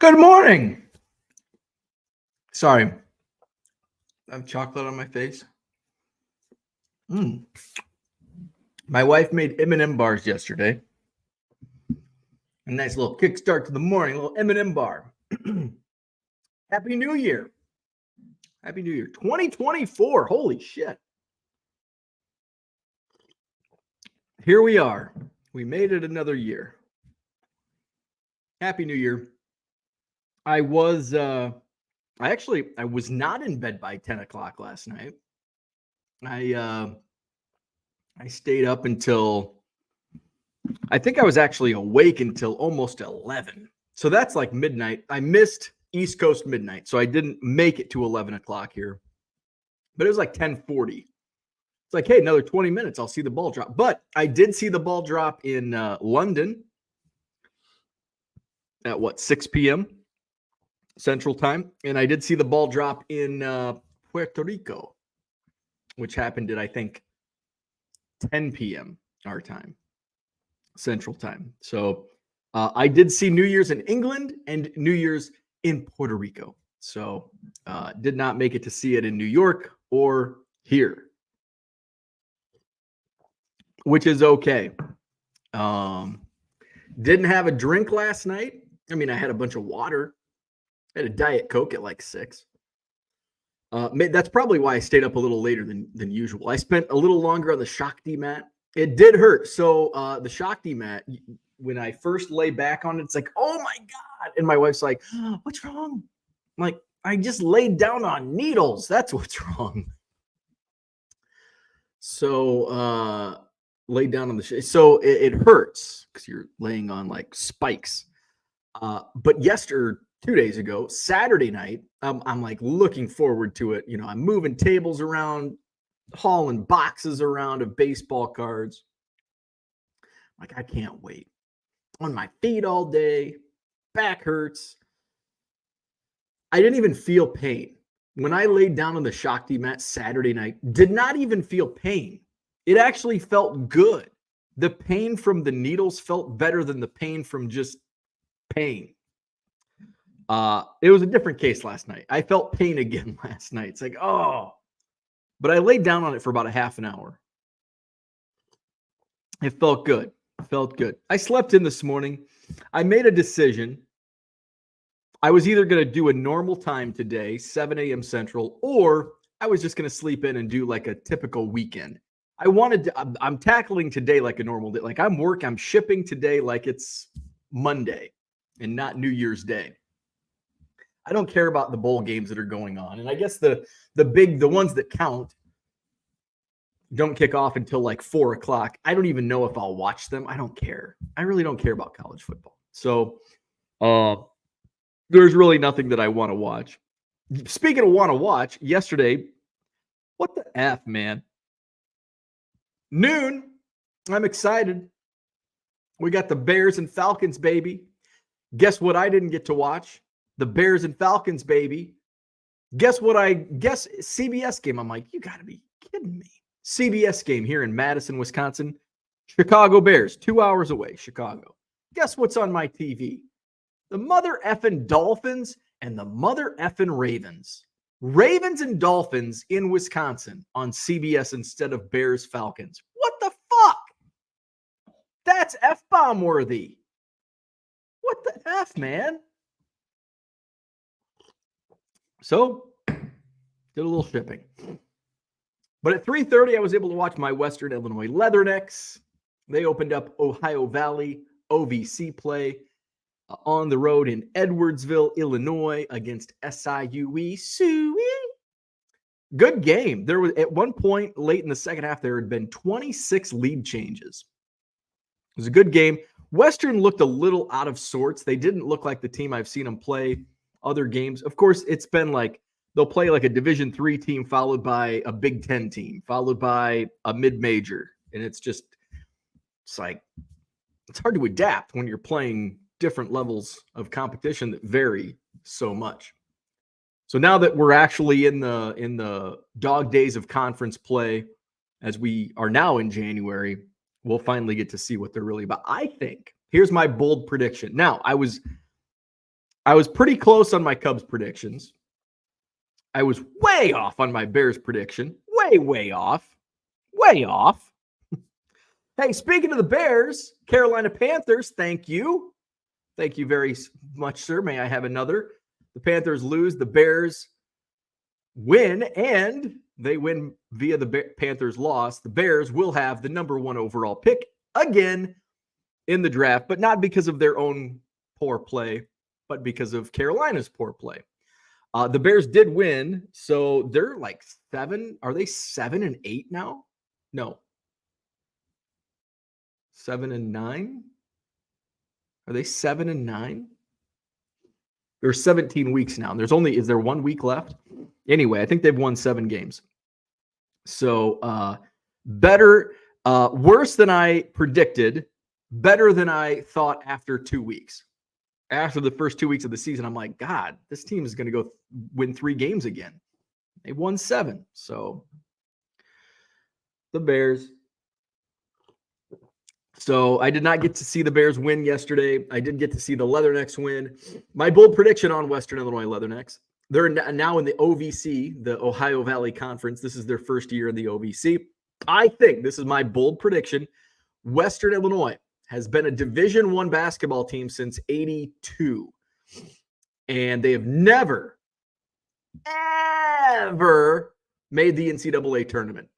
Good morning. Sorry, I have chocolate on my face. My wife made M&M bars yesterday. A nice little kickstart to the morning, a little M&M bar. Happy New Year. Happy New Year. 2024. Holy shit. Here we are. We made it another year. Happy New Year. I was not in bed by 10 o'clock last night. I stayed up until, I think I was actually awake until almost 11. So that's like midnight. I missed East Coast midnight, so I didn't make it to 11 o'clock here. But it was like 10:40. It's like, hey, another 20 minutes, I'll see the ball drop. But I did see the ball drop in London at 6 p.m. Central Time. And I did see the ball drop in Puerto Rico, which happened at, I think, 10 p.m. our time, Central Time. So I did see New Year's in England and New Year's in Puerto Rico. So did not make it to see it in New York or here, which is okay. Didn't have a drink last night. I mean, I had a bunch of water. I had a Diet Coke at like 6. That's probably why I stayed up a little later than usual. I spent a little longer on the Shakti mat. It did hurt. So the Shakti mat, when I first lay back on it, it's like, oh my God. And my wife's like, oh, what's wrong? I'm like, I just laid down on needles. That's what's wrong. So laid down on the so it hurts because you're laying on like spikes. But 2 days ago, Saturday night, I'm like looking forward to it. You know, I'm moving tables around, hauling boxes around of baseball cards. Like, I can't wait. On my feet all day, back hurts. I didn't even feel pain. When I laid down on the Shakti mat Saturday night, did not even feel pain. It actually felt good. The pain from the needles felt better than the pain from just pain. It was a different case last night. I felt pain again last night. It's like, oh, but I laid down on it for about a half an hour. It felt good. Felt good. I slept in this morning. I made a decision. I was either going to do a normal time today, 7 a.m. Central, or I was just going to sleep in and do like a typical weekend. I'm tackling today like a normal day. Like I'm shipping today like it's Monday and not New Year's Day. I don't care about the bowl games that are going on. And I guess the ones that count don't kick off until like 4 o'clock. I don't even know if I'll watch them. I don't care. I really don't care about college football. So there's really nothing that I want to watch. Speaking of want to watch, yesterday, what the F, man? Noon, I'm excited. We got the Bears and Falcons, baby. Guess what I didn't get to watch? The Bears and Falcons, baby. Guess CBS game. I'm like, you got to be kidding me. CBS game here in Madison, Wisconsin. Chicago Bears, 2 hours away, Chicago. Guess what's on my TV? The mother effing Dolphins and the mother effing Ravens. Ravens and Dolphins in Wisconsin on CBS instead of Bears Falcons. What the fuck? That's F-bomb worthy. What the F, man? So, did a little shipping. But at 3:30, I was able to watch my Western Illinois Leathernecks. They opened up Ohio Valley OVC play on the road in Edwardsville, Illinois against SIUE. Good game. There was at one point late in the second half, there had been 26 lead changes. It was a good game. Western looked a little out of sorts. They didn't look like the team I've seen them play other games. Of course, it's been like they'll play like a Division III team followed by a Big Ten team, followed by a mid-major. And it's like, it's hard to adapt when you're playing different levels of competition that vary so much. So now that we're actually in the dog days of conference play, as we are now in January, we'll finally get to see what they're really about. I think, here's my bold prediction. Now, I was pretty close on my Cubs predictions. I was way off on my Bears prediction. Way off. Way off. Hey, speaking of the Bears, Carolina Panthers, thank you. Thank you very much, sir. May I have another? The Panthers lose, the Bears win, and they win via the Panthers loss. The Bears will have the number 1 overall pick again in the draft, but not because of their own poor play, but because of Carolina's poor play. The Bears did win, so they're like 7. Are they 7-8 now? No. 7-9? Are they 7-9? There's 17 weeks now. Is there 1 week left? Anyway, I think they've won 7 games. So better, worse than I predicted, better than I thought after 2 weeks. After the first 2 weeks of the season, I'm like, God, this team is going to go win 3 games again. They won 7. So the Bears. So I did not get to see the Bears win yesterday. I did get to see the Leathernecks win. My bold prediction on Western Illinois Leathernecks. They're now in the OVC, the Ohio Valley Conference. This is their first year in the OVC. I think, this is my bold prediction, Western Illinois has been a Division I basketball team since '82. And they have never, ever made the NCAA tournament.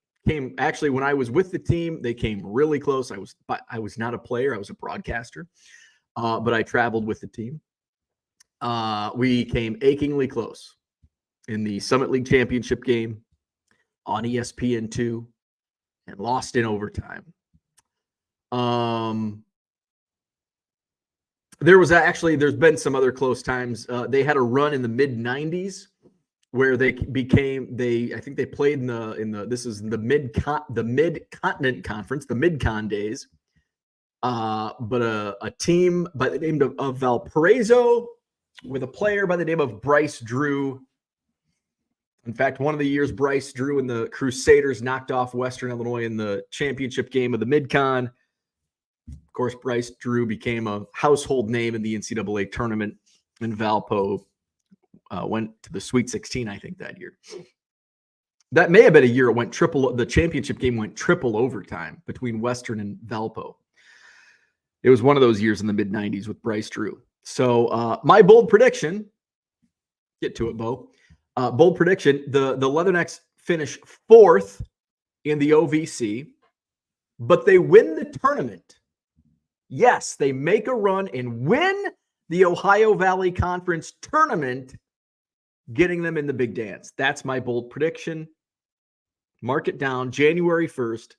Actually, when I was with the team, they came really close. I was not a player. I was a broadcaster, but I traveled with the team. We came achingly close in the Summit League Championship game on ESPN2 and lost in overtime. There's been some other close times. They had a run in the mid-90s where I think they played this is the Mid-Continent Conference, the Mid-Con days. But a team by the name of Valparaiso with a player by the name of Bryce Drew. In fact, one of the years Bryce Drew and the Crusaders knocked off Western Illinois in the championship game of the Mid-Con. Of course, Bryce Drew became a household name in the NCAA tournament, and Valpo went to the Sweet 16, I think, that year. That may have been a year it went the championship game went triple overtime between Western and Valpo. It was one of those years in the mid-90s with Bryce Drew. So my bold prediction, get to it, Bo. Bold prediction, the Leathernecks finish 4th in the OVC, but they win the tournament. Yes, they make a run and win the Ohio Valley Conference tournament, getting them in the big dance. That's my bold prediction. Mark it down, January 1st.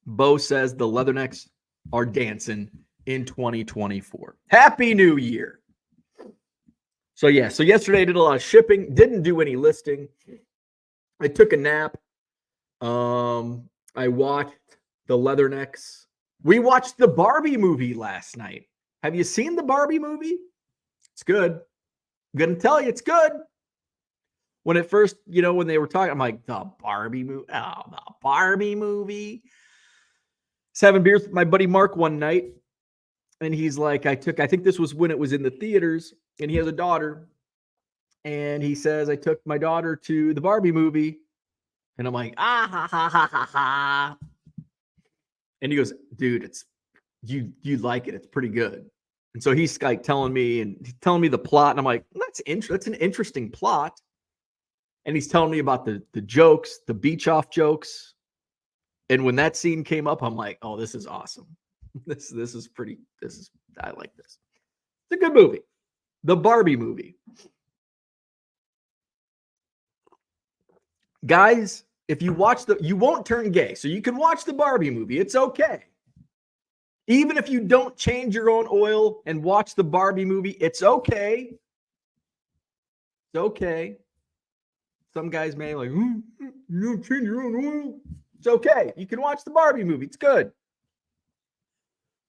Bo says the Leathernecks are dancing in 2024. Happy New Year. So yesterday I did a lot of shipping, didn't do any listing. I took a nap. I watched the Leathernecks. We watched the Barbie movie last night. Have you seen the Barbie movie? It's good. I'm going to tell you, it's good. When at first, when they were talking, I'm like, the Barbie movie? Oh, the Barbie movie. I was having beers with my buddy Mark one night, and he's like, I think this was when it was in the theaters, and he has a daughter, and he says, I took my daughter to the Barbie movie, and I'm like, ha, ha, ha, ha, ha. And he goes, dude, it's you like it. It's pretty good. And so he's like telling me the plot. And I'm like, that's an interesting plot. And he's telling me about the jokes, the beach off jokes. And when that scene came up, I'm like, oh, this is awesome. I like this. It's a good movie. The Barbie movie. Guys, if you watch you won't turn gay. So you can watch the Barbie movie. It's okay. Even if you don't change your own oil and watch the Barbie movie, it's okay. It's okay. Some guys may like, you don't change your own oil. It's okay. You can watch the Barbie movie. It's good.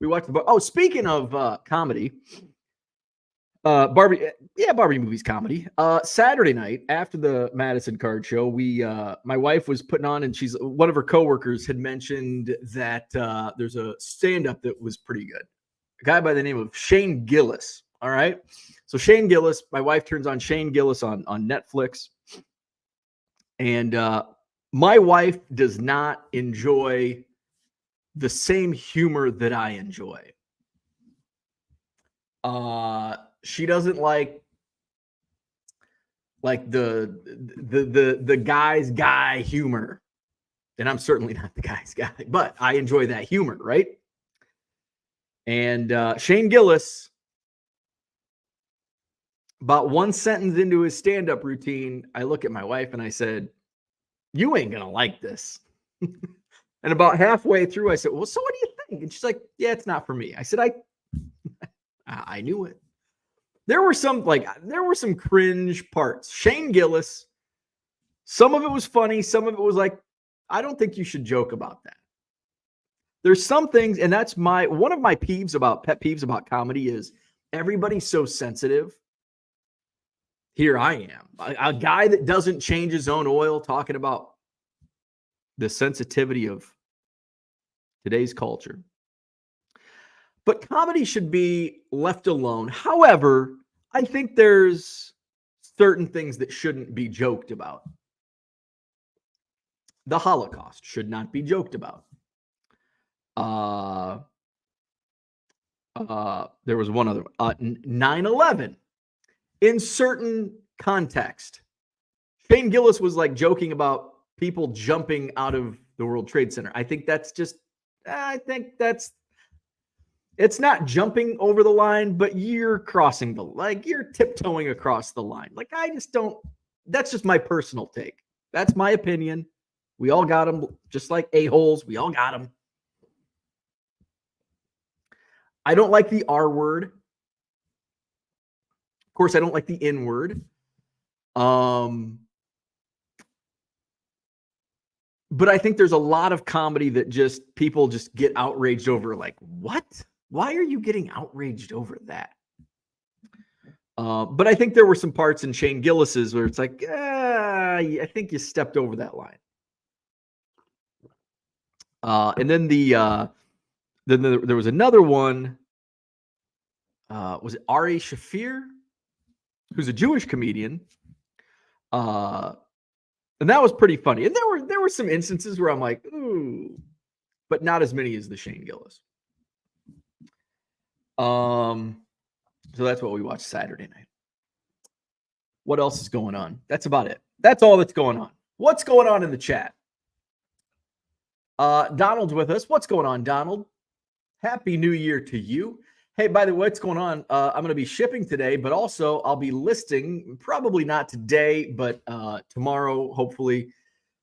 We watched speaking of comedy, Barbie movie's comedy. Saturday night after the Madison Card Show, my wife was putting on, and one of her coworkers had mentioned that there's a stand-up that was pretty good. a guy by the name of Shane Gillis. All right. So Shane Gillis, my wife turns on Shane Gillis on Netflix. And my wife does not enjoy the same humor that I enjoy. She doesn't like the guy's guy humor. And I'm certainly not the guy's guy, but I enjoy that humor, right? And Shane Gillis, about one sentence into his stand-up routine, I look at my wife and I said, "You ain't gonna like this." And about halfway through, I said, "Well, so what do you think?" And she's like, "Yeah, it's not for me." I said, I knew it. There were some cringe parts. Shane Gillis, some of it was funny, some of it was like, I don't think you should joke about that. There's some things, and that's one of my pet peeves about comedy is everybody's so sensitive. Here I am, a guy that doesn't change his own oil, talking about the sensitivity of today's culture. But comedy should be left alone. However, I think there's certain things that shouldn't be joked about. The Holocaust should not be joked about. There was one other 9/11 in certain context. Shane Gillis was like joking about people jumping out of the World Trade Center. I think it's not jumping over the line, but you're crossing you're tiptoeing across the line. Like, I just don't, that's just my personal take. That's my opinion. We all got them, just like a-holes. We all got them. I don't like the R word. Of course, I don't like the N word. But I think there's a lot of comedy that people just get outraged over. Like, what? Why are you getting outraged over that? But I think there were some parts in Shane Gillis's where it's like, I think you stepped over that line. And then there was another one. Was it Ari Shafir, who's a Jewish comedian? And that was pretty funny. And there were some instances where I'm like, ooh, but not as many as the Shane Gillis. So that's what we watched Saturday night. What else is going on? That's about it. That's all that's going on. What's going on in the chat? Donald's with us. What's going on, Donald? Happy New Year to you. Hey, by the way, what's going on? I'm going to be shipping today, but also I'll be listing, probably not today, but tomorrow, hopefully,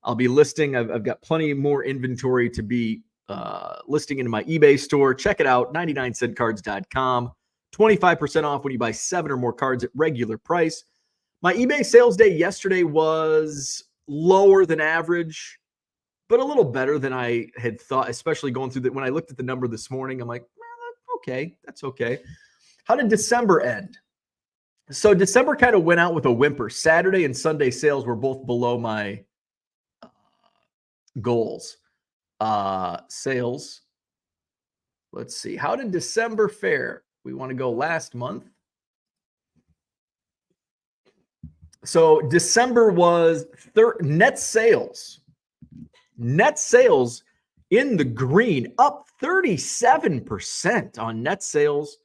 I'll be listing. I've got plenty more inventory to be listing into my eBay store. Check it out, 99centcards.com. 25% off when you buy 7 or more cards at regular price. My eBay sales day yesterday was lower than average, but a little better than I had thought, especially going through that. When I looked at the number this morning, I'm like, okay, that's okay. How did December end? So December kind of went out with a whimper. Saturday and Sunday sales were both below my goals. Sales. Let's see. How did December fare? We want to go last month. So December was net sales. Net sales in the green, up 37% on net sales.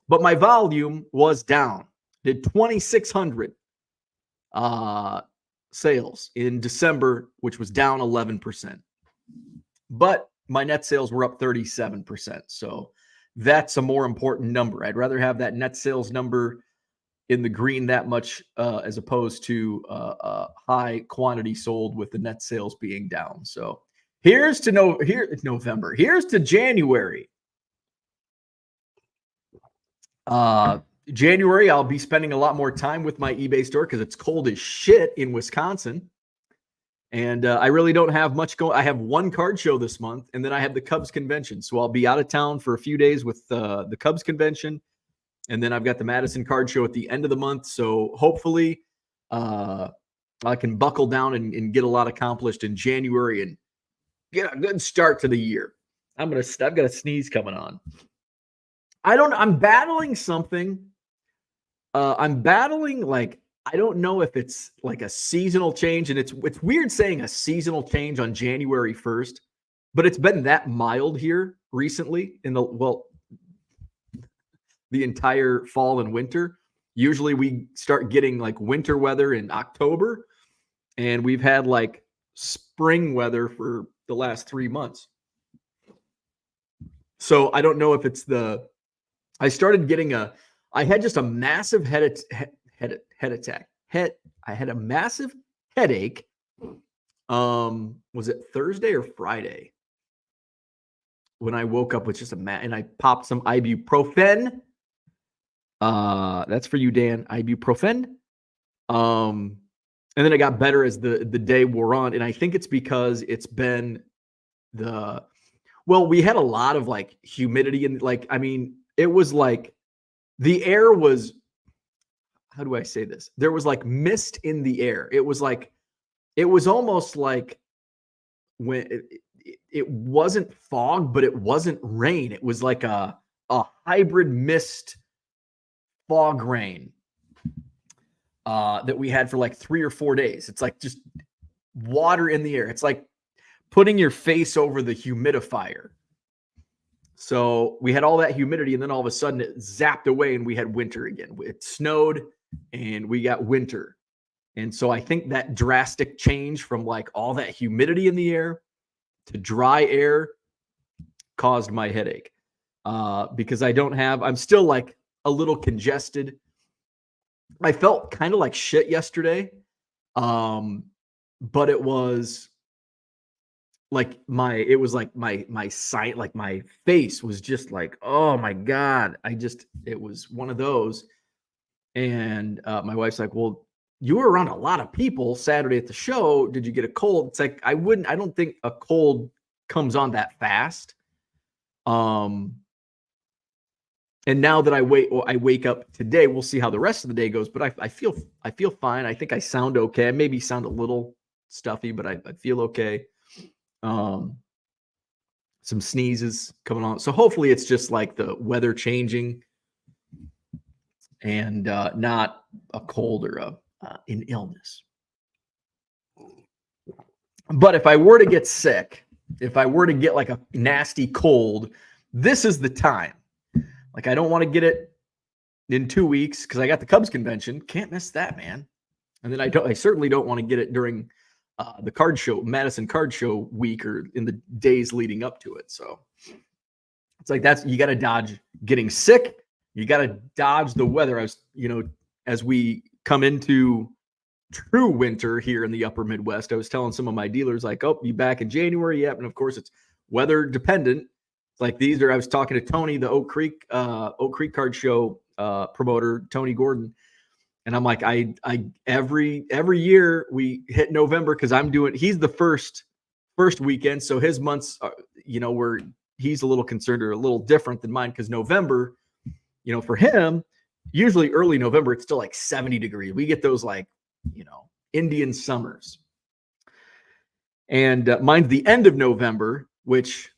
But my volume was down. Did 2,600 sales in December, which was down 11%. But my net sales were up 37%. So that's a more important number. I'd rather have that net sales number in the green that much as opposed to high quantity sold with the net sales being down. So here's to November. Here's to January. January, I'll be spending a lot more time with my eBay store because it's cold as shit in Wisconsin. And I really don't have much going. I have one card show this month, and then I have the Cubs convention. So I'll be out of town for a few days with the Cubs convention. And then I've got the Madison card show at the end of the month. So hopefully I can buckle down and get a lot accomplished in January and get a good start to the year. I've got a sneeze coming on. I'm battling something. I'm battling like, I don't know if it's like a seasonal change, and it's weird saying a seasonal change on January 1st, but it's been that mild here recently the entire fall and winter. Usually we start getting like winter weather in October, and we've had like spring weather for the last 3 months. So I don't know if it's I started getting I had just a massive head attack. I had a massive headache. Was it Thursday or Friday? When I woke up with just and I popped some ibuprofen. That's for you, Dan. Ibuprofen. And then it got better as the day wore on. And I think it's because it's been we had a lot of like humidity, and like, I mean, it was like the air was, how do I say this? There was like mist in the air. It was almost like when it wasn't fog, but it wasn't rain. It was like a hybrid mist fog rain that we had for like 3 or 4 days. It's like just water in the air. It's like putting your face over the humidifier. So we had all that humidity, and then all of a sudden it zapped away and we had winter again. It snowed and we got winter. And so I think that drastic change from like all that humidity in the air to dry air caused my headache. Because I'm still like a little congested. I felt kind of like shit yesterday. But it was like my sight, like my face was just like, oh my God. It was one of those. And my wife's like, well, you were around a lot of people Saturday at the show. Did you get a cold? It's like, I don't think a cold comes on that fast. And now that I wake up today, we'll see how the rest of the day goes, but I feel fine. I think I sound okay. I maybe sound a little stuffy, but I feel okay. Some sneezes coming on. So hopefully it's just like the weather changing and not a cold or an illness. But if I were to get sick, if I were to get like a nasty cold, this is the time. Like, I don't want to get it in 2 weeks because I got the Cubs convention. Can't miss that, man. And then I certainly don't want to get it during the card show, Madison card show week, or in the days leading up to it. So it's like, you got to dodge getting sick. You got to dodge the weather. As we come into true winter here in the upper Midwest, I was telling some of my dealers, like, oh, you back in January? Yep. And of course it's weather dependent. It's like I was talking to Tony, the Oak Creek card show promoter, Tony Gordon. And I'm like, every year we hit November, because he's the first weekend. So his months are, where he's a little concerned or a little different than mine, because November, for him, usually early November, it's still like 70 degrees. We get those like, Indian summers. And mine's the end of November, which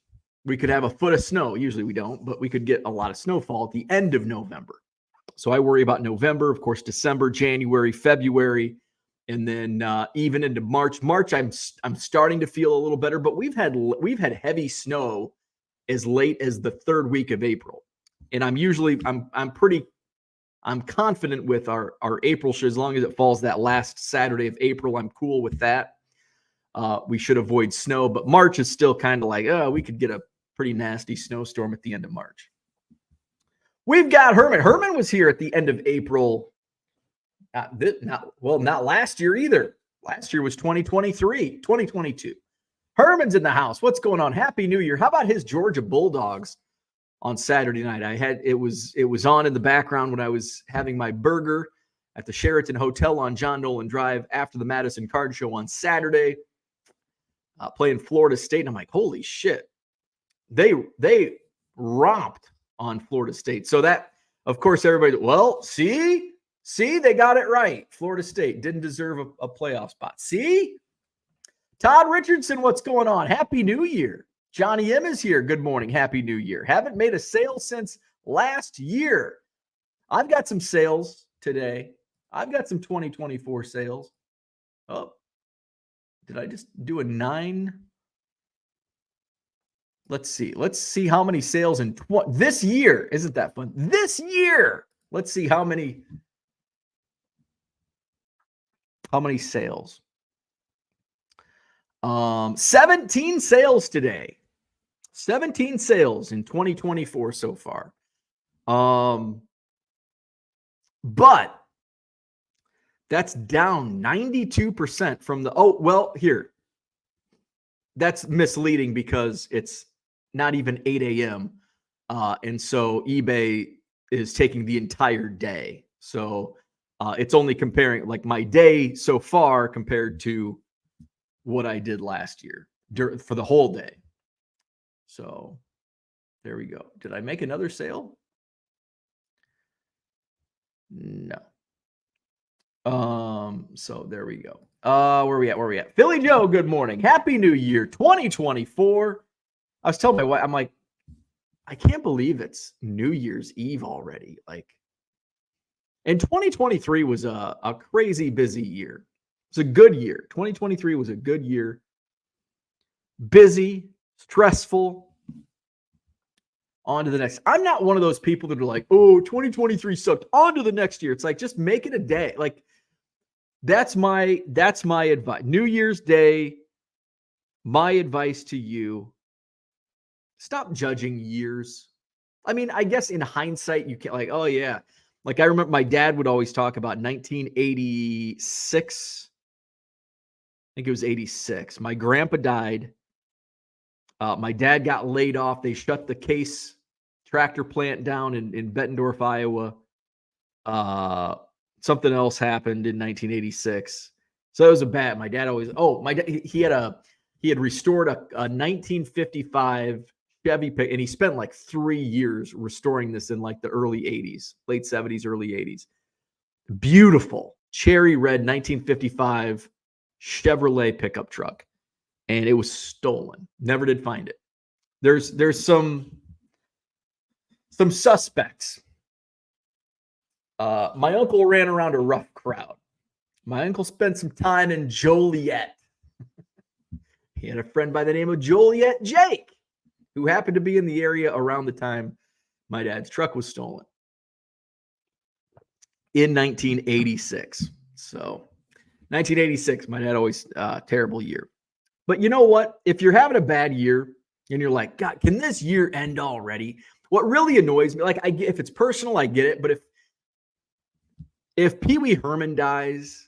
we could have a foot of snow. Usually we don't, but we could get a lot of snowfall at the end of November. So I worry about November, of course, December, January, February, and then even into March. March, I'm starting to feel a little better, but we've had heavy snow as late as the third week of April. And I'm confident with our April show. As long as it falls that last Saturday of April, I'm cool with that. We should avoid snow, but March is still kind of like, we could get a pretty nasty snowstorm at the end of March. We've got Herman. Herman was here at the end of April. Not last year either. Last year was 2022. Herman's in the house. What's going on? Happy New Year. How about his Georgia Bulldogs on Saturday night? It was on in the background when I was having my burger at the Sheraton Hotel on John Nolan Drive after the Madison Card Show on Saturday, playing Florida State. And I'm like, holy shit. They romped on Florida State. So that, of course, everybody, well, see, they got it right. Florida State didn't deserve a playoff spot. See? Todd Richardson, what's going on? Happy New Year. Johnny M is here. Good morning. Happy New Year. Haven't made a sale since last year. I've got some sales today. I've got some 2024 sales. Oh, did I just do a 9? Let's see. Let's see how many sales in this year. Isn't that fun? This year. Let's see how many sales. 17 sales today. 17 sales in 2024 so far. But that's down 92% from the here. That's misleading because it's not even 8 a.m. And so eBay is taking the entire day. So it's only comparing like my day so far compared to what I did last year for the whole day. So there we go. Did I make another sale? No. So there we go. Where we at? Philly Joe, good morning. Happy New Year 2024. I was telling my wife, I'm like, I can't believe it's New Year's Eve already. Like, and 2023 was a crazy busy year. It's a good year. 2023 was a good year. Busy, stressful. On to the next. I'm not one of those people that are like, oh, 2023 sucked. On to the next year. It's like, just make it a day. Like, that's my advice. New Year's Day, my advice to you, stop judging years. I mean, I guess in hindsight, you can't like, oh yeah. Like I remember my dad would always talk about 1986. I think it was 86. My grandpa died. My dad got laid off. They shut the Case tractor plant down in Bettendorf, Iowa. Something else happened in 1986. So it was my dad always, he had restored a 1955 Chevy pick, and he spent like 3 years restoring this in like the early 80s, late 70s, early 80s. Beautiful cherry red 1955 Chevrolet pickup truck. And it was stolen. Never did find it. There's some suspects. My uncle ran around a rough crowd. My uncle spent some time in Joliet. He had a friend by the name of Joliet Jake, who happened to be in the area around the time my dad's truck was stolen in 1986. So 1986, my dad always, terrible year. But you know what? If you're having a bad year and you're like, God, can this year end already? What really annoys me, like if it's personal, I get it. But if Pee Wee Herman dies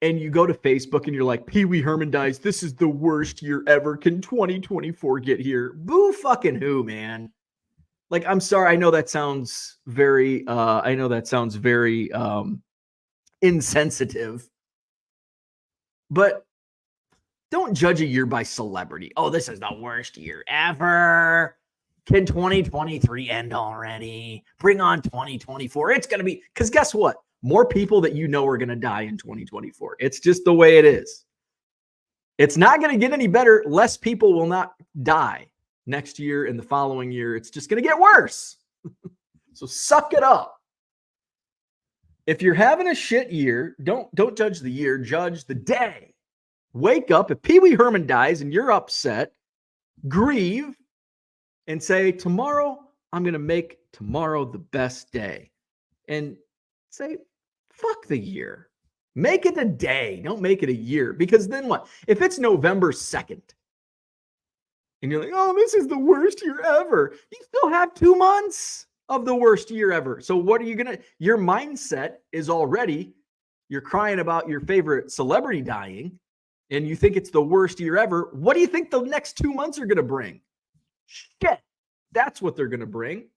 and you go to Facebook and you're like, Pee Wee Herman dies, this is the worst year ever. Can 2024 get here? Boo fucking who, man? Like, I'm sorry. I know that sounds very, insensitive. But don't judge a year by celebrity. Oh, this is the worst year ever. Can 2023 end already? Bring on 2024. It's going to be, because guess what? More people that you know are going to die in 2024. It's just the way it is. It's not going to get any better. Less people will not die next year and the following year. It's just going to get worse. So suck it up. If you're having a shit year, don't judge the year, judge the day. Wake up. If Pee Wee Herman dies and you're upset, grieve and say, tomorrow, I'm going to make tomorrow the best day. And say, fuck the year. Make it a day. Don't make it a year. Because then what? If it's November 2nd and you're like, oh, this is the worst year ever, you still have 2 months of the worst year ever. So what are you going to, your mindset is already, you're crying about your favorite celebrity dying and you think it's the worst year ever. What do you think the next 2 months are going to bring? Shit. That's what they're going to bring.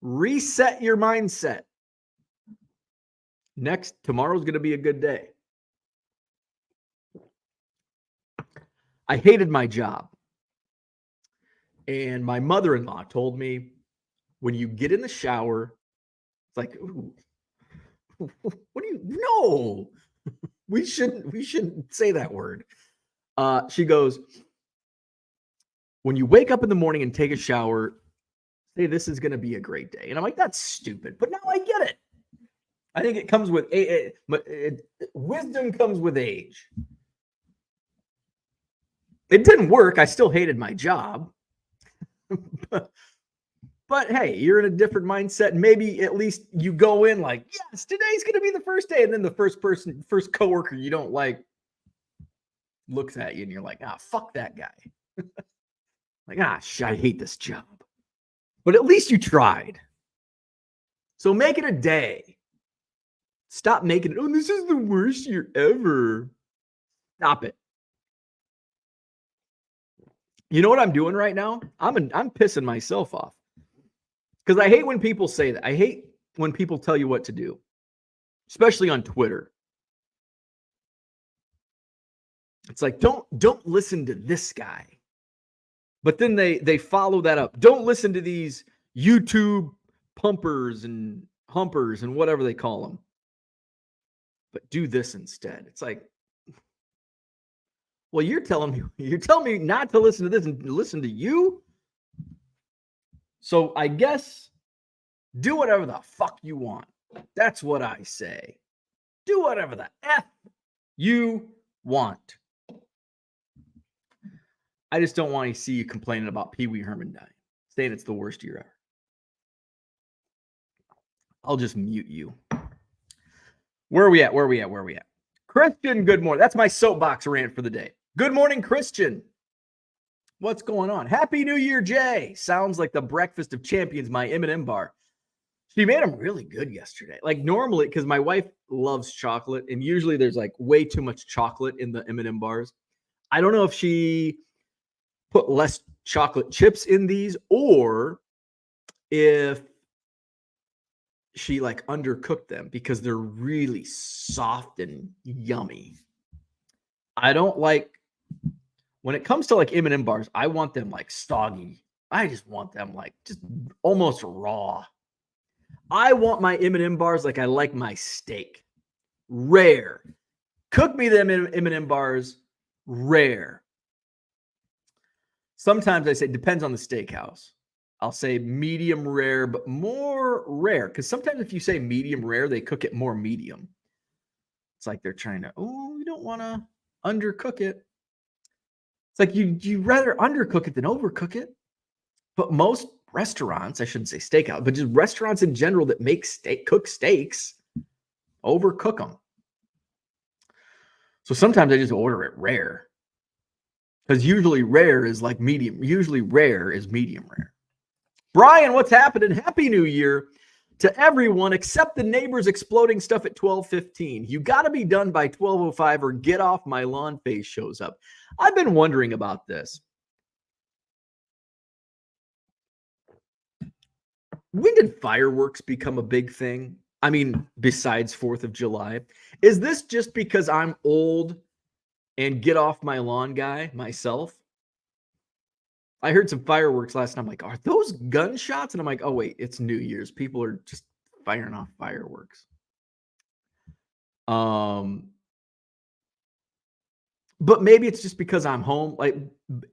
Reset your mindset. Tomorrow's going to be a good day. I hated my job. And my mother-in-law told me, when you get in the shower, it's like, ooh, what do you, no, we shouldn't say that word. She goes, when you wake up in the morning and take a shower, Say this is going to be a great day. And I'm like, that's stupid. But now I get it. I think it comes with wisdom comes with age. It didn't work. I still hated my job. But hey, you're in a different mindset. Maybe at least you go in like, yes, today's going to be the first day. And then the first coworker you don't like looks at you and you're like, fuck that guy. Like, I hate this job. But at least you tried. So make it a day. Stop making it, this is the worst year ever. Stop it. You know what I'm doing right now? I'm pissing myself off. Because I hate when people say that. I hate when people tell you what to do, especially on Twitter. It's like, don't listen to this guy. But then they follow that up. Don't listen to these YouTube pumpers and humpers and whatever they call them. But do this instead. It's like, well, you're telling me not to listen to this and listen to you? So I guess do whatever the fuck you want. That's what I say. Do whatever the F you want. I just don't want to see you complaining about Pee Wee Herman dying, saying it's the worst year ever. I'll just mute you. Where are we at? Christian, good morning. That's my soapbox rant for the day. Good morning, Christian. What's going on? Happy New Year, Jay. Sounds like the breakfast of champions, my M&M bar. She made them really good yesterday. Like normally, because my wife loves chocolate, and usually there's like way too much chocolate in the M&M bars. I don't know if she put less chocolate chips in these or if she like undercooked them because they're really soft and yummy. I don't like when it comes to like M&M bars, I want them like soggy. I just want them like just almost raw. I want my M&M bars like I like my steak. Rare. Cook me them M&M bars rare. Sometimes I say depends on the steakhouse. I'll say medium rare, but more rare. Because sometimes if you say medium rare, they cook it more medium. It's like they're trying to, we don't want to undercook it. It's like you rather undercook it than overcook it. But most restaurants, I shouldn't say steakhouse, but just restaurants in general that make cook steaks, overcook them. So sometimes I just order it rare. Because usually rare is like medium. Usually rare is medium rare. Brian, what's happening? Happy New Year to everyone except the neighbors exploding stuff at 12:15. You got to be done by 12:05 or get off my lawn face shows up. I've been wondering about this. When did fireworks become a big thing? I mean, besides 4th of July. Is this just because I'm old and get off my lawn guy myself? I heard some fireworks last night. I'm like, are those gunshots? And I'm like, oh, wait, it's New Year's. People are just firing off fireworks. But maybe it's just because I'm home. Like,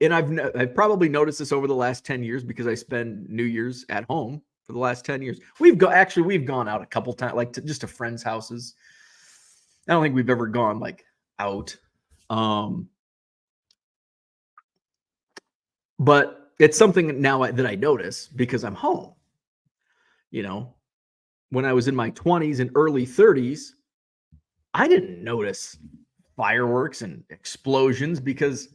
and I've probably noticed this over the last 10 years because I spend New Year's at home for the last 10 years. We've gone out a couple times, like just to friends' houses. I don't think we've ever gone like out. But it's something now that I notice because I'm home. You know, when I was in my 20s and early 30s, I didn't notice fireworks and explosions because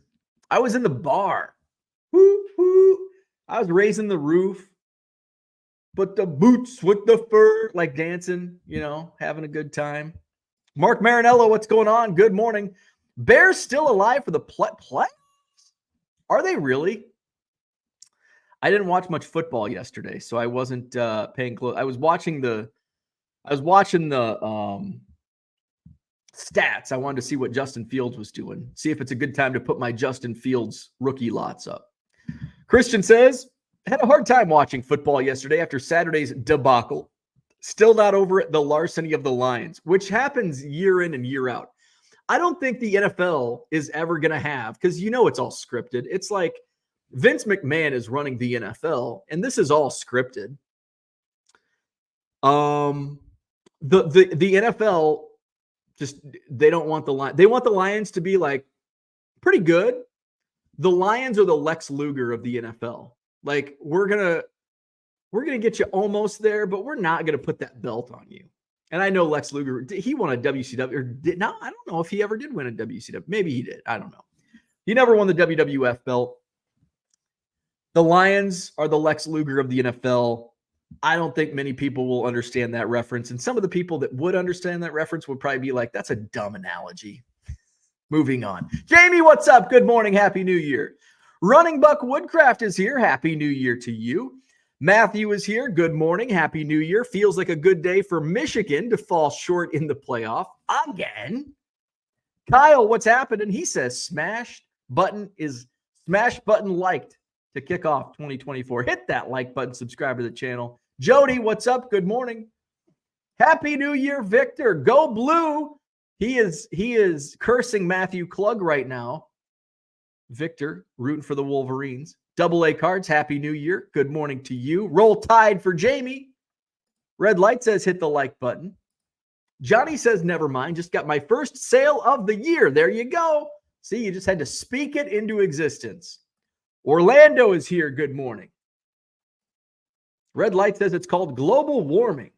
I was in the bar. Woo, woo. I was raising the roof, but the boots with the fur, like dancing, having a good time. Mark Marinello, what's going on? Good morning. Bears still alive for the playoffs? Are they really? I didn't watch much football yesterday, so I wasn't paying close. I was watching the stats. I wanted to see what Justin Fields was doing. See if it's a good time to put my Justin Fields rookie lots up. Christian says, had a hard time watching football yesterday after Saturday's debacle. Still not over it, the larceny of the Lions, which happens year in and year out. I don't think the NFL is ever going to have, because it's all scripted. It's like Vince McMahon is running the NFL, and this is all scripted. The NFL just, they don't want they want the Lions to be like pretty good. The Lions are the Lex Luger of the NFL. Like, we're gonna get you almost there, but we're not gonna put that belt on you. And I know Lex Luger, he won a WCW, or I don't know if he ever did win a WCW. Maybe he did. I don't know. He never won the WWF belt. The Lions are the Lex Luger of the NFL. I don't think many people will understand that reference. And some of the people that would understand that reference would probably be like, that's a dumb analogy. Moving on. Jamie, what's up? Good morning. Happy New Year. Running Buck Woodcraft is here. Happy New Year to you. Matthew is here. Good morning. Happy New Year. Feels like a good day for Michigan to fall short in the playoff again. Kyle, what's happening? He says smash button liked to kick off 2024. Hit that like button, subscribe to the channel. Jody, what's up? Good morning. Happy New Year, Victor. Go Blue. He is cursing Matthew Klug right now. Victor, rooting for the Wolverines. AA Cards, Happy New Year. Good morning to you. Roll Tide for Jamie. Red Light says hit the like button. Johnny says never mind. Just got my first sale of the year. There you go. See, you just had to speak it into existence. Orlando is here. Good morning. Red Light says it's called global warming.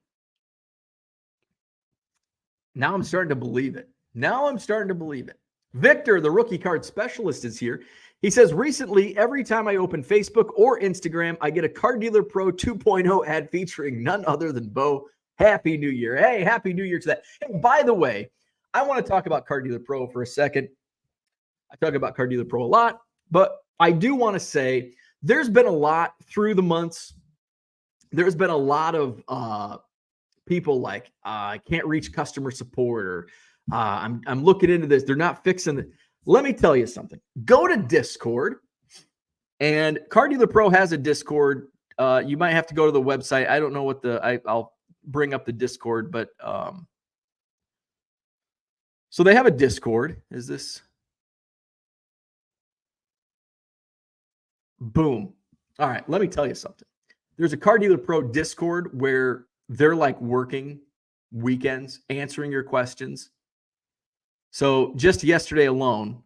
Now I'm starting to believe it. Victor, the rookie card specialist, is here. He says, recently, every time I open Facebook or Instagram, I get a Card Dealer Pro 2.0 ad featuring none other than Bo. Happy New Year. Hey, Happy New Year to that. Hey, by the way, I want to talk about Card Dealer Pro for a second. I talk about Card Dealer Pro a lot, but I do want to say there's been a lot through the months. There's been a lot of people like, I can't reach customer support, or I'm looking into this. They're not fixing it. Let me tell you something. Go to Discord, and Card Dealer Pro has a Discord. You might have to go to the website. I don't know what I'll bring up the Discord, but so they have a Discord. Is this? Boom. All right. Let me tell you something. There's a Card Dealer Pro Discord where they're like working weekends, answering your questions. So just yesterday alone,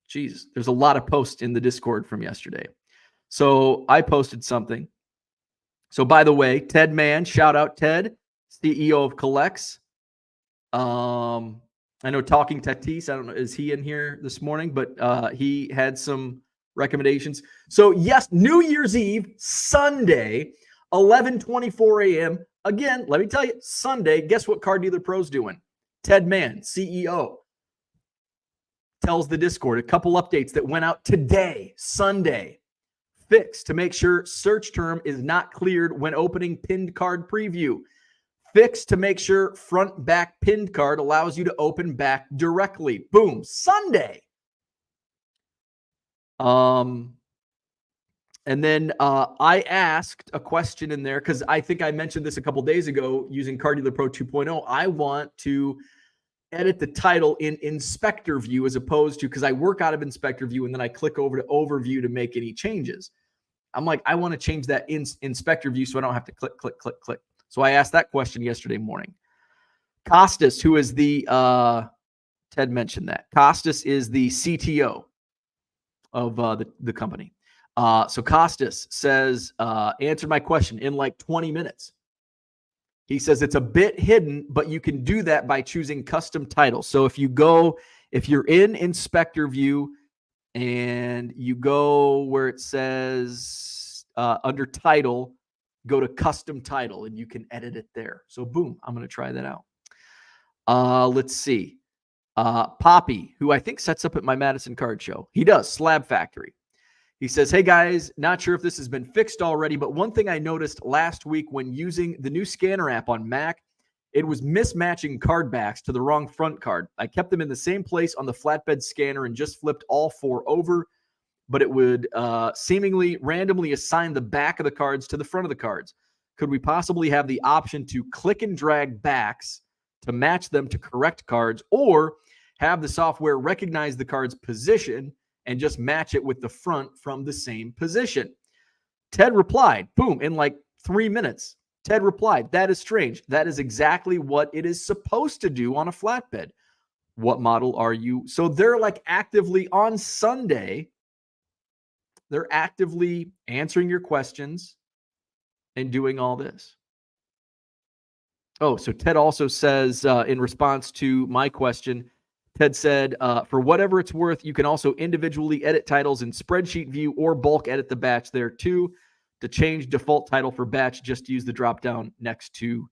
geez, there's a lot of posts in the Discord from yesterday. So I posted something. So by the way, Ted Mann, shout out Ted, CEO of Collects. I know Talking Tatis, I don't know, is he in here this morning? But he had some recommendations. So yes, New Year's Eve, Sunday, 11:24 a.m. Again, let me tell you, Sunday, guess what Card Dealer Pro's doing? Ted Mann, CEO, tells the Discord a couple updates that went out today, Sunday. Fix to make sure search term is not cleared when opening pinned card preview. Fix to make sure front back pinned card allows you to open back directly. Boom, Sunday. And then I asked a question in there because I think I mentioned this a couple days ago using Card Dealer Pro 2.0. I want to edit the title in Inspector View as opposed to, because I work out of Inspector View and then I click over to Overview to make any changes. I'm like, I want to change that in Inspector View so I don't have to click, click, click, click. So I asked that question yesterday morning. Costas, who is the, Ted mentioned that. Costas is the CTO of the company. So Costas says, answered my question in like 20 minutes. He says it's a bit hidden, but you can do that by choosing custom title. So if you're in Inspector View and you go where it says under title, go to custom title and you can edit it there. So boom, I'm going to try that out. Let's see. Poppy, who I think sets up at my Madison Card Show. He does, Slab Factory. He says, hey guys, not sure if this has been fixed already, but one thing I noticed last week when using the new scanner app on Mac, it was mismatching card backs to the wrong front card. I kept them in the same place on the flatbed scanner and just flipped all four over, but it would seemingly randomly assign the back of the cards to the front of the cards. Could we possibly have the option to click and drag backs to match them to correct cards, or have the software recognize the card's position and just match it with the front from the same position. Ted replied, boom, in like 3 minutes. Ted replied, that is strange. That is exactly what it is supposed to do on a flatbed. What model are you? So they're like actively on Sunday, they're actively answering your questions and doing all this. Oh, so Ted also says, in response to my question, Ted said, for whatever it's worth, you can also individually edit titles in spreadsheet view or bulk edit the batch there too. To change default title for batch, just use the drop down next to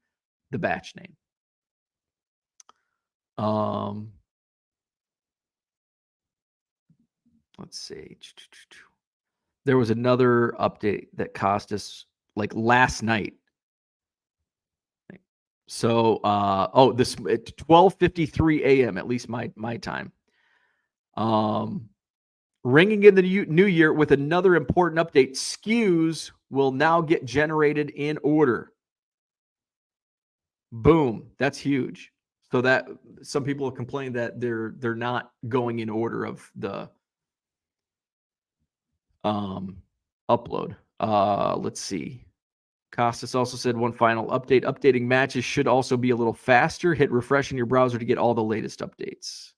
the batch name. Let's see. There was another update that cost us like last night. So, this at 12:53 a.m. at least my time. Ringing in the new year with another important update. SKUs will now get generated in order. Boom, that's huge. So that some people have complained that they're not going in order of the upload. Let's see. Costas also said one final update. Updating matches should also be a little faster. Hit refresh in your browser to get all the latest updates.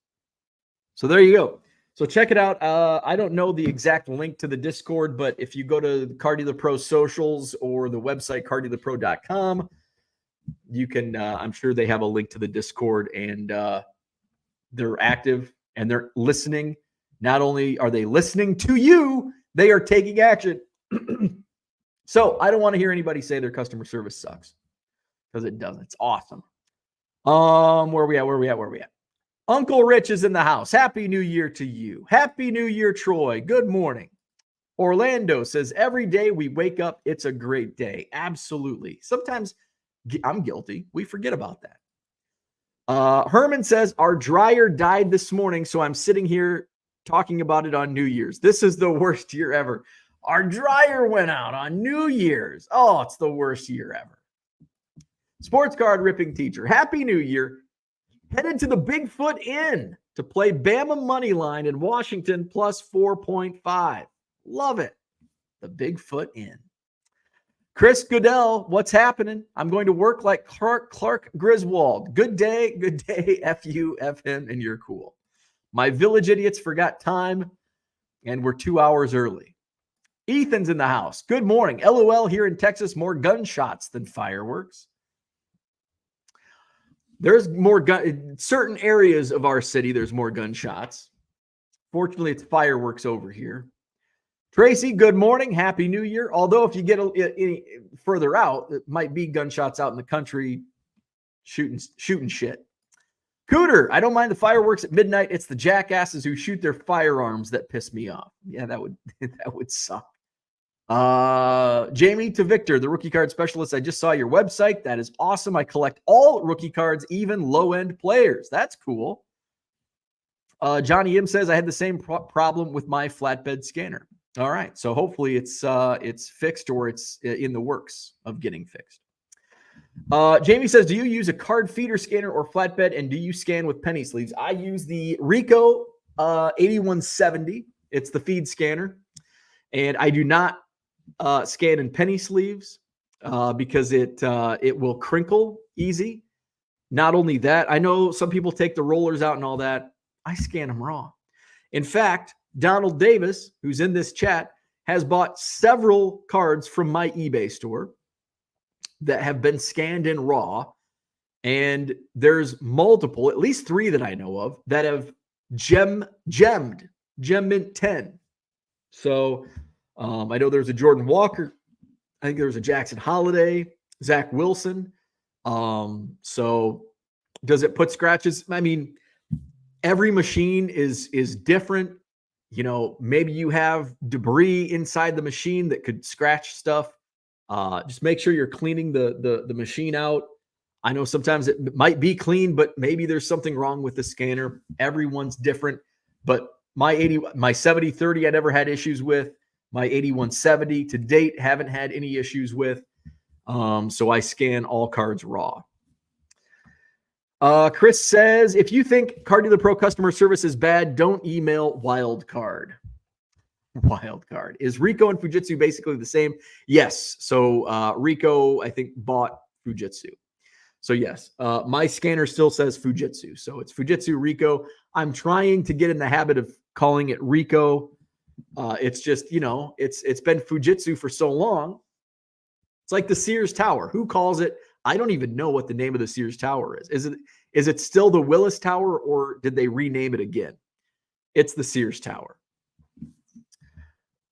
So there you go. So check it out. I don't know the exact link to the Discord, but if you go to Car Dealer Pro socials or the website cardealerpro.com, you can, I'm sure they have a link to the Discord, and they're active and they're listening. Not only are they listening to you, they are taking action. So I don't want to hear anybody say their customer service sucks, because it doesn't. It's awesome. Where are we at? Uncle Rich is in the house. Happy New Year to you. Happy New Year, Troy. Good morning. Orlando says, every day we wake up, it's a great day. Absolutely. Sometimes I'm guilty. We forget about that. Herman says, our dryer died this morning, so I'm sitting here talking about it on New Year's. This is the worst year ever. Our dryer went out on New Year's. Oh, it's the worst year ever. Sports card ripping teacher. Happy New Year. Headed to the Bigfoot Inn to play Bama money line in Washington plus 4.5. Love it. The Bigfoot Inn. Chris Goodell, what's happening? I'm going to work like Clark Griswold. Good day. F you, F him, and you're cool. My village idiots forgot time, and we're 2 hours early. Ethan's in the house. Good morning. LOL, here in Texas, more gunshots than fireworks. There's more certain areas of our city, there's more gunshots. Fortunately, it's fireworks over here. Tracy, good morning. Happy New Year. Although if you get any further out, it might be gunshots out in the country shooting shit. Cooter, I don't mind the fireworks at midnight. It's the jackasses who shoot their firearms that piss me off. Yeah, that would suck. Jamie to Victor, the rookie card specialist. I just saw your website. That is awesome. I collect all rookie cards, even low-end players. That's cool. Johnny M says I had the same problem with my flatbed scanner. All right, so hopefully it's fixed, or it's in the works of getting fixed. Jamie says, do you use a card feeder scanner or flatbed, and do you scan with penny sleeves? I use the Ricoh 8170. It's the feed scanner, and I do not scan in penny sleeves because it will crinkle easy. Not only that, I know some people take the rollers out and all that. I scan them raw. In fact, Donald Davis, who's in this chat, has bought several cards from my eBay store that have been scanned in raw. And there's multiple, at least 3 that I know of, that have gemmed Gem Mint 10. So I know there's a Jordan Walker. I think there's a Jackson Holiday, Zach Wilson. So does it put scratches? I mean, every machine is different. You know, maybe you have debris inside the machine that could scratch stuff. Just make sure you're cleaning the machine out. I know sometimes it might be clean, but maybe there's something wrong with the scanner. Everyone's different. But my 7030 I never had issues with. My 8170 to date haven't had any issues with. So I scan all cards raw. Chris says, if you think Card Dealer Pro customer service is bad, don't email Wildcard. Wild card. Is Rico and Fujitsu basically the same? Yes. So Rico, I think, bought Fujitsu. So yes, my scanner still says Fujitsu. So it's Fujitsu Rico. I'm trying to get in the habit of calling it Rico. It's just, it's been Fujitsu for so long. It's like the Sears Tower. Who calls it? I don't even know what the name of the Sears Tower is. Is it still the Willis Tower, or did they rename it again? It's the Sears Tower.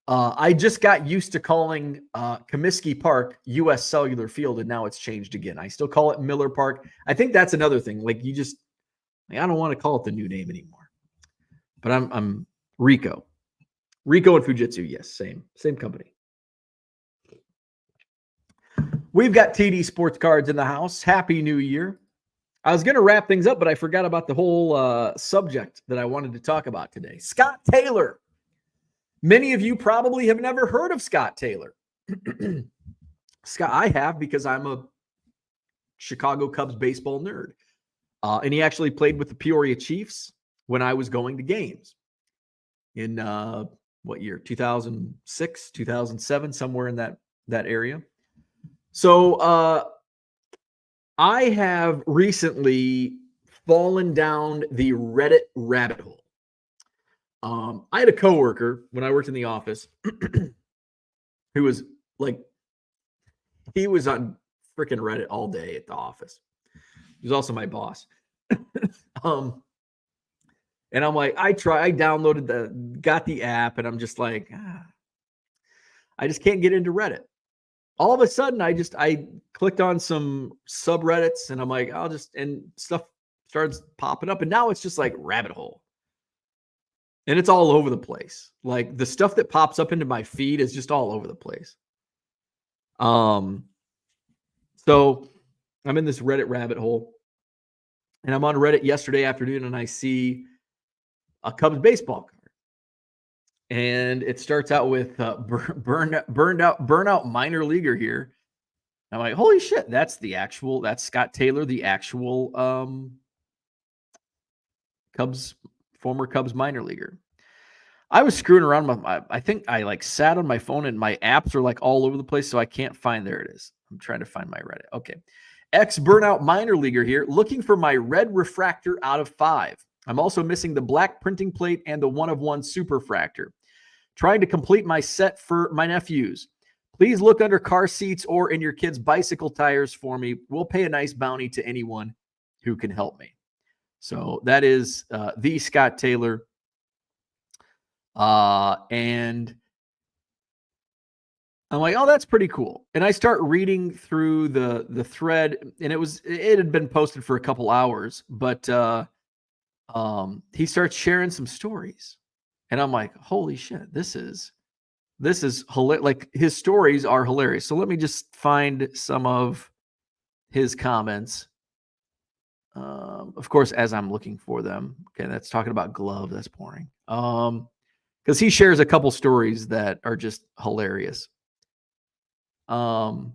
I just got used to calling Comiskey Park U.S. Cellular Field, and now it's changed again. I still call it Miller Park. I think that's another thing. Like I don't want to call it the new name anymore. But I'm Rico. Rico and Fujitsu, yes, same company. We've got TD Sports Cards in the house. Happy New Year. I was going to wrap things up, but I forgot about the whole subject that I wanted to talk about today. Scott Taylor. Many of you probably have never heard of Scott Taylor. Scott, I have, because I'm a Chicago Cubs baseball nerd. And he actually played with the Peoria Chiefs when I was going to games in what year? 2006, 2007, somewhere in that area. So I have recently fallen down the Reddit rabbit hole. I had a coworker when I worked in the office who was he was on freaking Reddit all day at the office. He was also my boss. And I'm like, I downloaded got the app, and I'm just like, I just can't get into Reddit. All of a sudden, I clicked on some subreddits, and I'm like, and stuff starts popping up, and now it's just like rabbit hole. And it's all over the place. Like, the stuff that pops up into my feed is just all over the place. So I'm in this Reddit rabbit hole, and I'm on Reddit yesterday afternoon, and I see a Cubs baseball card. And it starts out with burnout minor leaguer here. I'm like, holy shit, that's Scott Taylor, the actual former Cubs minor leaguer. I was screwing around I think I sat on my phone, and my apps are all over the place, so I can't find. There it is. I'm trying to find my Reddit. Okay. Ex-burnout minor leaguer here, looking for my red refractor out of 5. I'm also missing the black printing plate and the 1-of-1 superfractor. Trying to complete my set for my nephews. Please look under car seats or in your kids' bicycle tires for me. We'll pay a nice bounty to anyone who can help me. So that is the Scott Taylor. And I'm like, oh, that's pretty cool. And I start reading through the thread, and it had been posted for a couple hours, but he starts sharing some stories. And I'm like, holy shit, this is hilarious. His stories are hilarious. So let me just find some of his comments. Of course, as I'm looking for them. Okay, that's talking about glove. That's boring. Because he shares a couple stories that are just hilarious. So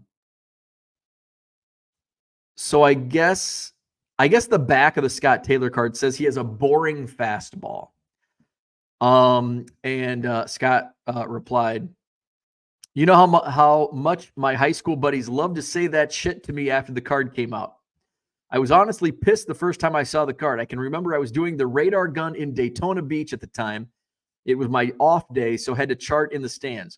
I guess the back of the Scott Taylor card says he has a boring fastball. And Scott replied, you know how much my high school buddies love to say that shit to me after the card came out. I was honestly pissed the first time I saw the card. I can remember I was doing the radar gun in Daytona Beach at the time. It was my off day, so had to chart in the stands.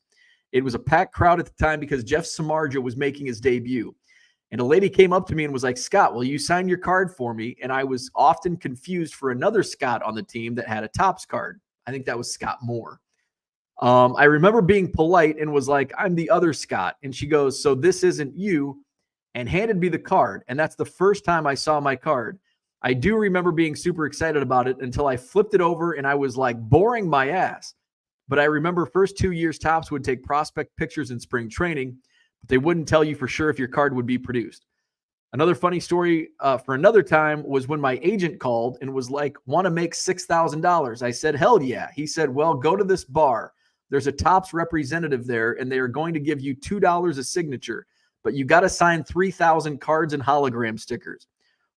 It was a packed crowd at the time because Jeff Samardzija was making his debut. And a lady came up to me and was like, Scott, will you sign your card for me? And I was often confused for another Scott on the team that had a Topps card. I think that was Scott Moore. I remember being polite and was like, I'm the other Scott. And she goes, so this isn't you, and handed me the card. And that's the first time I saw my card. I do remember being super excited about it until I flipped it over and I was like boring my ass. But I remember first 2 years Topps would take prospect pictures in spring training, but they wouldn't tell you for sure if your card would be produced. Another funny story for another time was when my agent called and was like, want to make $6,000. I said, hell yeah. He said, well, go to this bar. There's a Topps representative there, and they are going to give you $2 a signature, but you got to sign 3,000 cards and hologram stickers.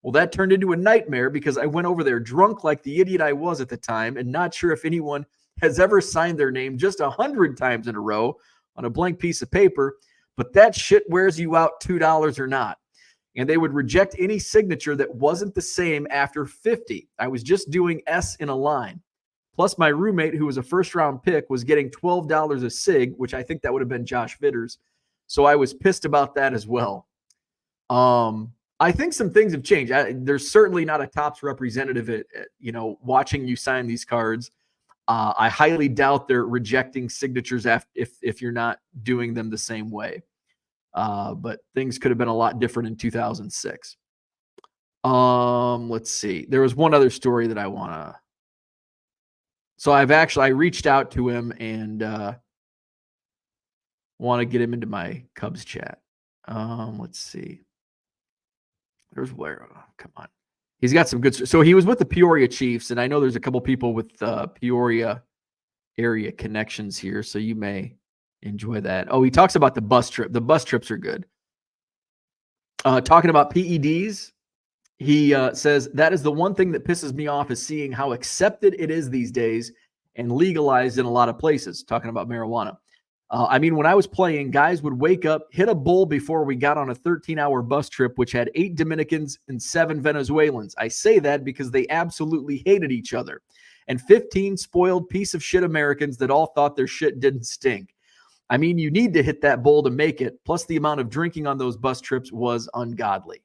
Well, that turned into a nightmare because I went over there drunk like the idiot I was at the time and not sure if anyone has ever signed their name just 100 times in a row on a blank piece of paper, but that shit wears you out $2 or not. And they would reject any signature that wasn't the same after 50. I was just doing S in a line. Plus, my roommate, who was a first-round pick, was getting $12 a sig, which I think that would have been Josh Vitters. So I was pissed about that as well. I think some things have changed. There's certainly not a Topps representative at watching you sign these cards. I highly doubt they're rejecting signatures if you're not doing them the same way. But things could have been a lot different in 2006. Let's see. There was one other story that I want to. So I reached out to him and want to get him into my Cubs chat. Let's see. There's where. Come on. He's got some good. So he was with the Peoria Chiefs, and I know there's a couple people with Peoria area connections here, so you may enjoy that. Oh, he talks about the bus trip. The bus trips are good. Talking about PEDs, he says, that is the one thing that pisses me off is seeing how accepted it is these days and legalized in a lot of places. Talking about marijuana. I mean, when I was playing, guys would wake up, hit a bowl before we got on a 13-hour bus trip, which had 8 Dominicans and 7 Venezuelans. I say that because they absolutely hated each other. And 15 spoiled piece of shit Americans that all thought their shit didn't stink. I mean, you need to hit that bowl to make it. Plus, the amount of drinking on those bus trips was ungodly.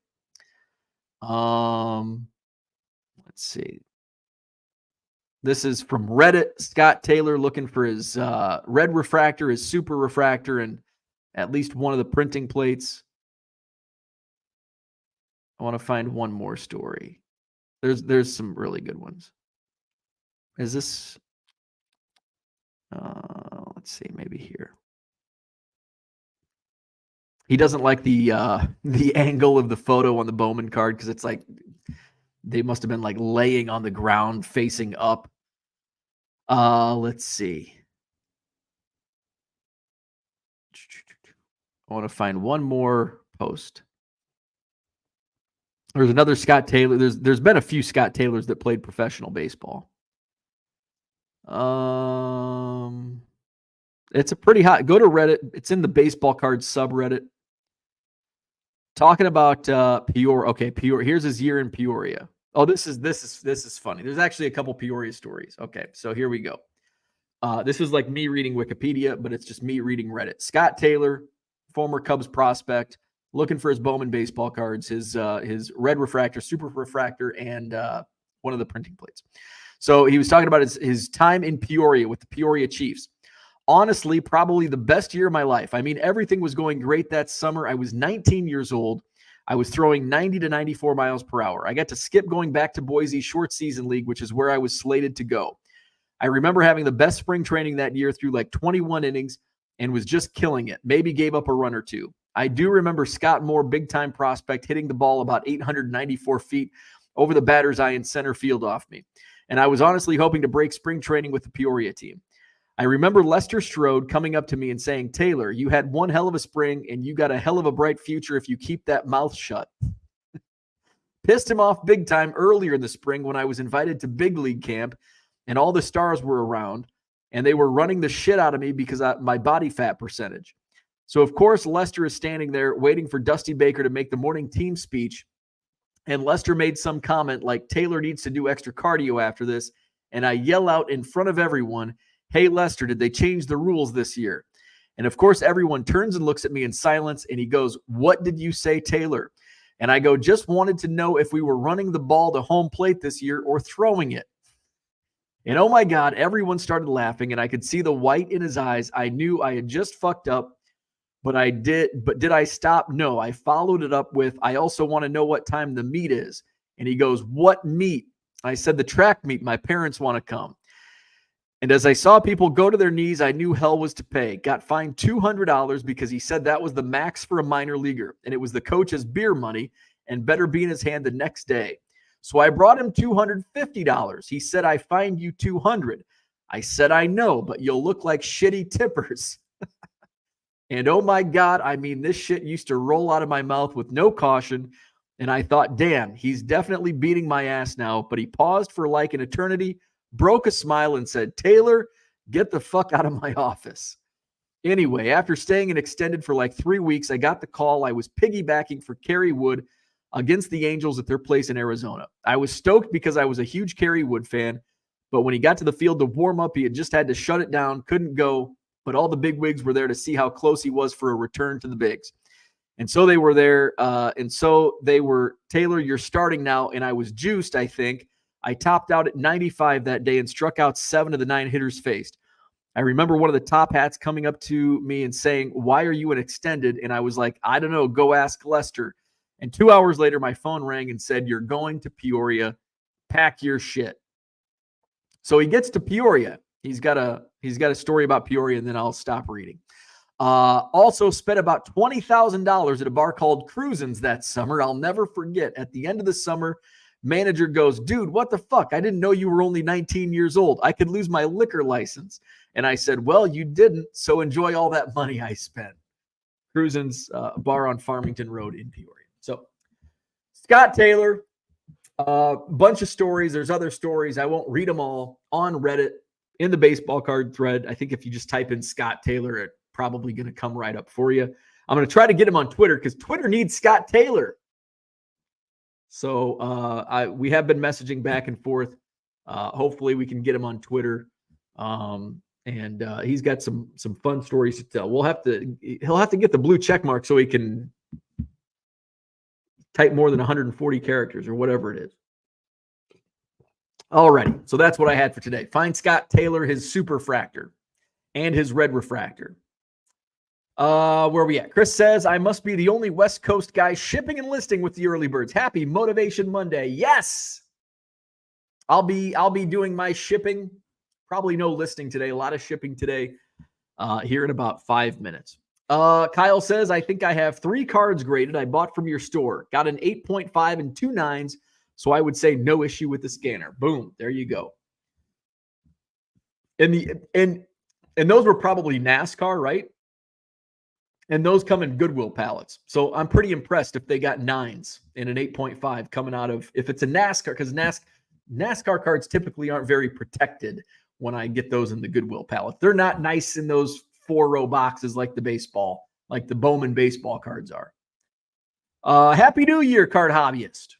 Let's see. This is from Reddit. Scott Taylor looking for his red refractor, his super refractor, and at least one of the printing plates. I want to find one more story. There's some really good ones. Is this? Let's see, maybe here. He doesn't like the angle of the photo on the Bowman card because it's like they must have been like laying on the ground facing up. Let's see. I want to find one more post. There's another Scott Taylor. There's been a few Scott Taylors that played professional baseball. It's a pretty hot. Go to Reddit. It's in the baseball cards subreddit. Talking about Peoria. Okay, Peoria. Here's his year in Peoria. Oh, this is funny. There's actually a couple Peoria stories. Okay, so here we go. This is like me reading Wikipedia, but it's just me reading Reddit. Scott Taylor, former Cubs prospect, looking for his Bowman baseball cards, his red refractor, super refractor, and one of the printing plates. So he was talking about his time in Peoria with the Peoria Chiefs. Honestly, probably the best year of my life. I mean, everything was going great that summer. I was 19 years old. I was throwing 90 to 94 miles per hour. I got to skip going back to Boise short season league, which is where I was slated to go. I remember having the best spring training that year through like 21 innings and was just killing it. Maybe gave up a run or two. I do remember Scott Moore, big-time prospect, hitting the ball about 894 feet over the batter's eye in center field off me. And I was honestly hoping to break spring training with the Peoria team. I remember Lester Strode coming up to me and saying, Taylor, you had one hell of a spring and you got a hell of a bright future if you keep that mouth shut. Pissed him off big time earlier in the spring when I was invited to big league camp and all the stars were around and they were running the shit out of me because of my body fat percentage. So, of course, Lester is standing there waiting for Dusty Baker to make the morning team speech. And Lester made some comment like Taylor needs to do extra cardio after this. And I yell out in front of everyone, hey, Lester, did they change the rules this year? And of course, everyone turns and looks at me in silence. And he goes, what did you say, Taylor? And I go, just wanted to know if we were running the ball to home plate this year or throwing it. And oh my God, everyone started laughing and I could see the white in his eyes. I knew I had just fucked up. But did I stop? No, I followed it up with, I also want to know what time the meet is. And he goes, what meet? I said, the track meet. My parents want to come. And as I saw people go to their knees, I knew hell was to pay. Got fined $200 because he said that was the max for a minor leaguer. And it was the coach's beer money and better be in his hand the next day. So I brought him $250. He said, I fined you $200. I said, I know, but you'll look like shitty tippers. And oh my God, I mean, this shit used to roll out of my mouth with no caution. And I thought, damn, he's definitely beating my ass now. But he paused for like an eternity, broke a smile and said, Taylor, Get the fuck out of my office. Anyway, after staying in extended for like 3 weeks, I got the call. I was piggybacking for Kerry Wood against the Angels at their place in Arizona. I was stoked because I was a huge Kerry Wood fan, but when he got to the field to warm up, he had just had to shut it down, couldn't go, but all the bigwigs were there to see how close he was for a return to the bigs. And so they were there, Taylor, you're starting now, and I was juiced, I think. I topped out at 95 that day and struck out 7 of the 9 hitters faced. I remember one of the top hats coming up to me and saying, "Why are you an extended?" And I was like, "I don't know, go ask Lester." And 2 hours later, my phone rang and said, "You're going to Peoria. Pack your shit." So he gets to Peoria. He's got a story about Peoria, and then I'll stop reading. Also spent about $20,000 at a bar called Cruisin's that summer. I'll never forget. At the end of the summer, manager goes, "Dude, what the fuck? I didn't know you were only 19 years old. I could lose my liquor license." And I said, "Well, you didn't, so enjoy all that money I spent." Cruisin's bar on Farmington Road in Peoria. So Scott Taylor, bunch of stories. There's other stories. I won't read them all on Reddit in the baseball card thread. I think if you just type in Scott Taylor, it's probably going to come right up for you. I'm going to try to get him on Twitter because Twitter needs Scott Taylor. So we have been messaging back and forth. Hopefully we can get him on Twitter. And he's got some fun stories to tell. He'll have to get the blue check mark so he can type more than 140 characters or whatever it is. Alrighty, so that's what I had for today. Find Scott Taylor, his superfractor, and his red refractor. Where are we at? Chris says, "I must be the only West Coast guy shipping and listing with the early birds. Happy Motivation Monday." Yes, I'll be doing my shipping. Probably no listing today. A lot of shipping today. Here in about 5 minutes. Kyle says, "I think I have 3 cards graded I bought from your store. Got an 8.5 and 2 9s. So I would say no issue with the scanner." Boom. There you go. And those were probably NASCAR, right? And those come in Goodwill pallets. So I'm pretty impressed if they got 9s in an 8.5 coming out of, if it's a NASCAR, because NASCAR cards typically aren't very protected when I get those in the Goodwill pallet. They're not nice in those 4-row boxes like the Bowman baseball cards are. Happy New Year, card hobbyist.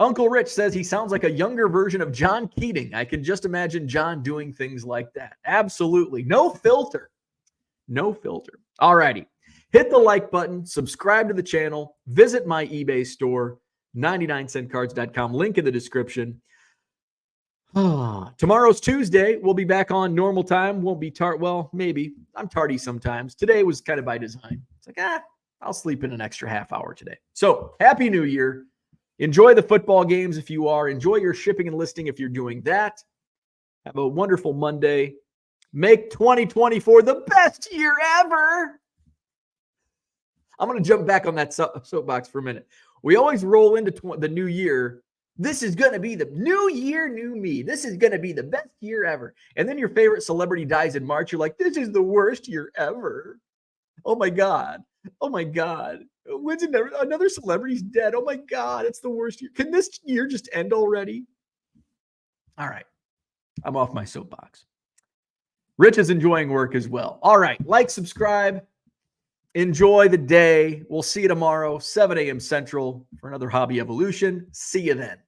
Uncle Rich says he sounds like a younger version of John Keating. I can just imagine John doing things like that. Absolutely. No filter. No filter. All righty. Hit the like button, subscribe to the channel, visit my eBay store, 99centcards.com, link in the description. Tomorrow's Tuesday. We'll be back on normal time. Won't be well, maybe. I'm tardy sometimes. Today was kind of by design. It's like, I'll sleep in an extra half hour today. So, Happy New Year. Enjoy the football games if you are. Enjoy your shipping and listing if you're doing that. Have a wonderful Monday. Make 2024 the best year ever. I'm going to jump back on that soapbox for a minute. We always roll into the new year. This is going to be the new year, new me. This is going to be the best year ever. And then your favorite celebrity dies in March. You're like, this is the worst year ever. Oh, my God. Oh, my God. When's another celebrity's dead? Oh, my God. It's the worst year. Can this year just end already? All right. I'm off my soapbox. Rich is enjoying work as well. All right. Like, subscribe. Enjoy the day. We'll see you tomorrow, 7 a.m. Central for another Hobby Evolution. See you then.